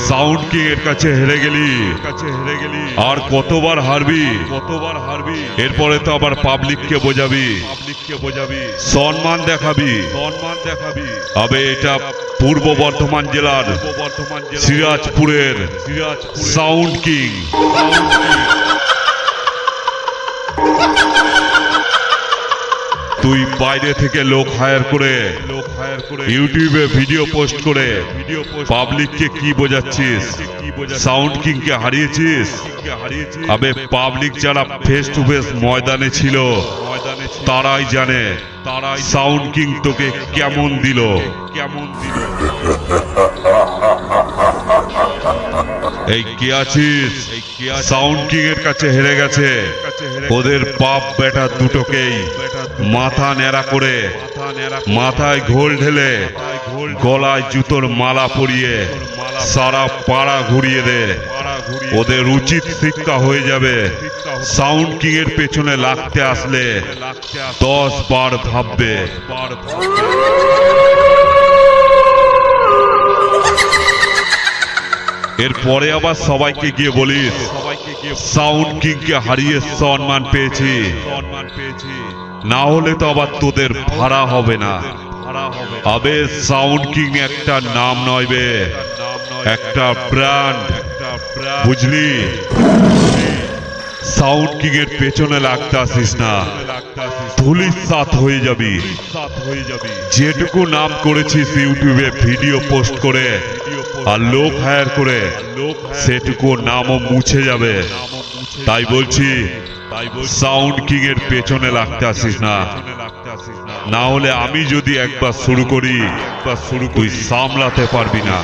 Sound king এর কাছে হেরে গেলি আর কতবার হারবি এরপরে তো আবার পাবলিককে বোঝাবি সম্মান দেখাবি তবে এটা পূর্ব বর্ধমান জেলার সিরাজপুরের সাউন্ড কিং। তুই বাইরে থেকে লোক হায়ার করে ইউটিউবে ভিডিও পোস্ট করে পাবলিককে কি বোঝাচ্ছিস? সাউন্ড কিং কে হারিয়েছিস। আবে পাবলিক যারা ফেস টু ফেস ময়দানে ছিল তারাই জানে সাউন্ড কিং তোকে কেমন দিল। এই কে আছিস? সাউন্ড কিং এর কাছে হেরে গেছে। ওদের বাপ বেটা দুটোকেই মাথা ন্যাড়া করে মাথায় ঘোল ঢেলে গলায় জুতোর মালা পরিয়ে সারা পাড়া ঘুরিয়ে দে। ওদের উচিত শিক্ষা হয়ে যাবে সাউন্ড কিং এর পেছনে লাগতে আসলে 10 বার ভাববে। এরপরে আবার সবাইকে গিয়ে বলিস সাউন্ড কিং কে হারিয়ে সম্মান পেয়েছি, না হলে তো আবার তোদের ভাড়া হবে না। আবে সাউন্ড কিং একটা নাম নয় বে, একটা ব্র্যান্ড, বুঝলি? সাউন্ড কিং এর পেছনে লাগতে আসিস না, ধুলির সাথ হয়ে যাবি। যেটুকু নাম করেছিস ইউটিউবে ভিডিও পোস্ট করে আর লোক হায়ার করে সেটুকু নামও মুছে যাবে। তাই বলছি সাউন্ড কিং এর পেছনে লাগতে আসিস না, না হলে আমি যদি একবার শুরু করি তুই সামলাতে পারবি না।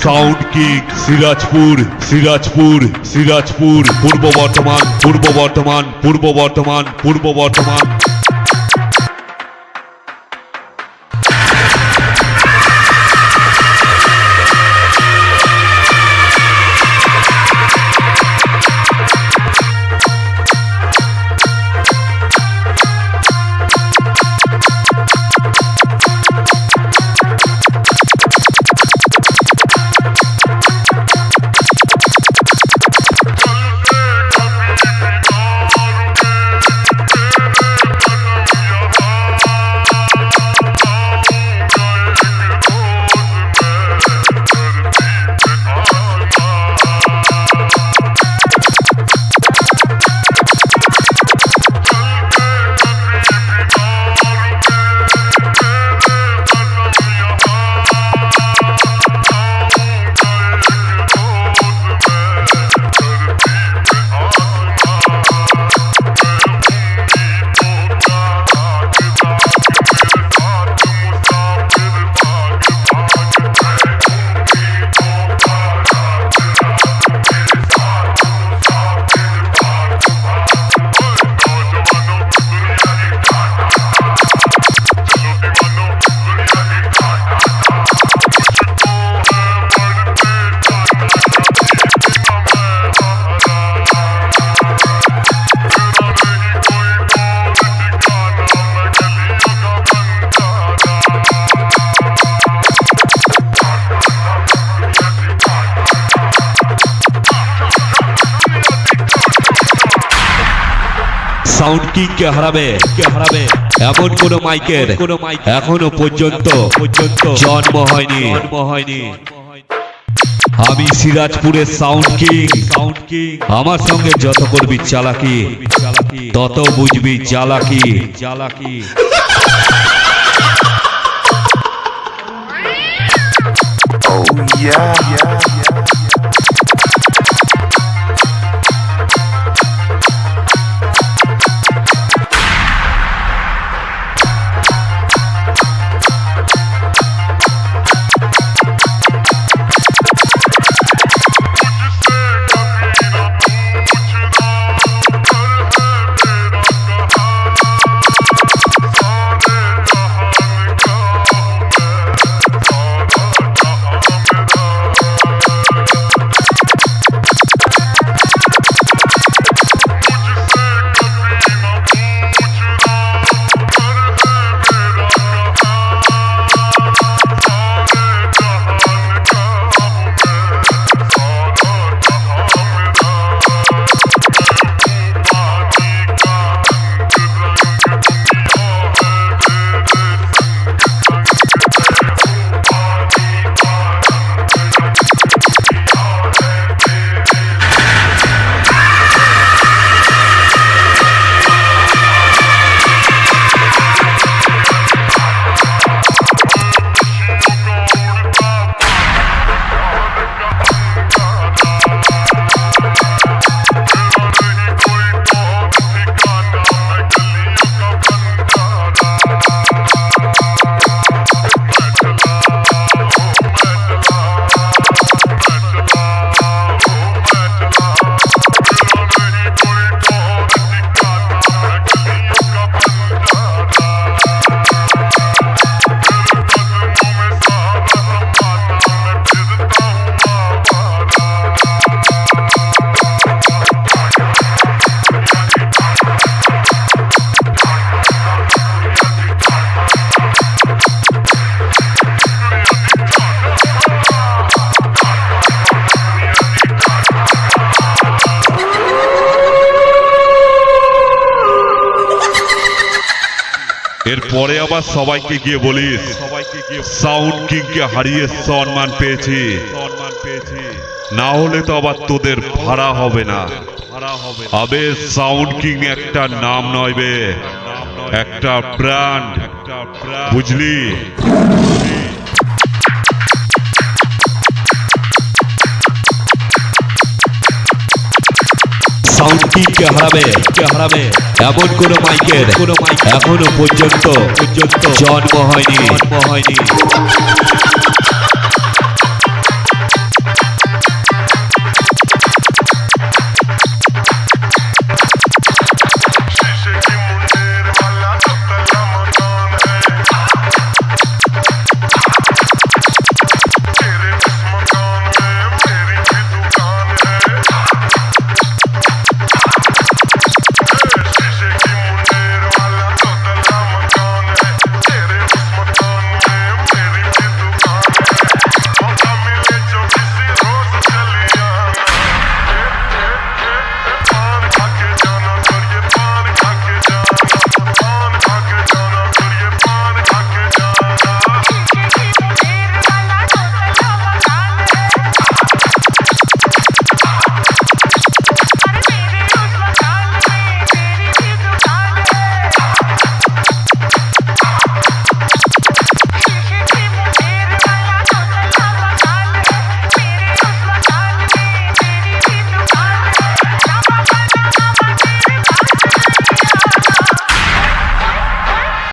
সাউন্ড কিং সিরাজপুর পূর্ব বর্ধমান। সাউন্ড কিং কে হারাবে এমন কোন মাইকের এখনো পর্যন্ত জন্ম হয়নি। আমি সিরাজপুরের সাউন্ড কিং। আমার সঙ্গে যত করবি চালাকি তত বুঝবি জ্বালাকি। এরপরে আবার সবাইকে গিয়ে বলিস সাউন্ড কিং কে হারিয়ে সম্মান পেয়েছি, না হলে তো আবার তোদের ভাড়া হবে না। আবে সাউন্ড কিং একটা নাম নয় বে, একটা ব্র্যান্ড, বুঝলি? সাউন্ড কিং কে হারাবে এমন কোন মাইকের এখনো পর্যন্ত জন্ম হয়নি।